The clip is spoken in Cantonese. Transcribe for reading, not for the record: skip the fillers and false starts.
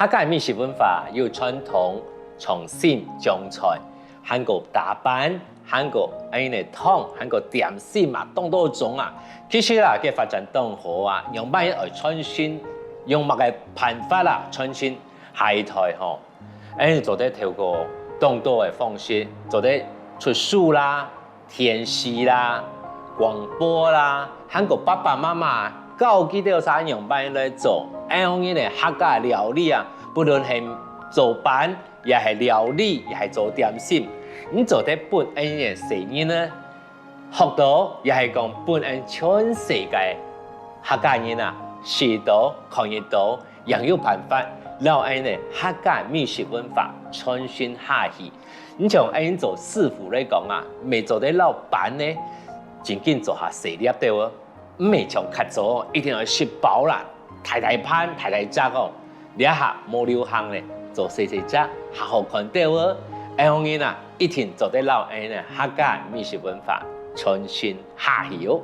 客家美食文化有传统、创新、中菜，韩国打扮、韩国汤、韩国点心啊，当多种啊。其实啦，嘅发展当好啊，用乜嘢嚟创新，用乜嘅办法啦创新下台吼，做得透过当多嘅方式，做得出书啦、电视啦、广播啦，韩国爸爸妈妈教几条啥用乜嚟做，用呢啲客家料理啊，不论係做飯，也係料理，也係做點心，你做得本恩嘅生意呢？學到也係講本恩全世界客家人啊，學到、看得到，也有辦法，讓恩呢客家美食文化傳承下去。你像恩做師傅嚟講啊，未做得老闆呢，盡緊做下事業對喎，唔係像較早一定要食飽啦，大盤、大隻哦，呢下冇流行咧，做細隻，下好看到喎，人啊一定做得老恩呢客家美食文化。傳承下去哦。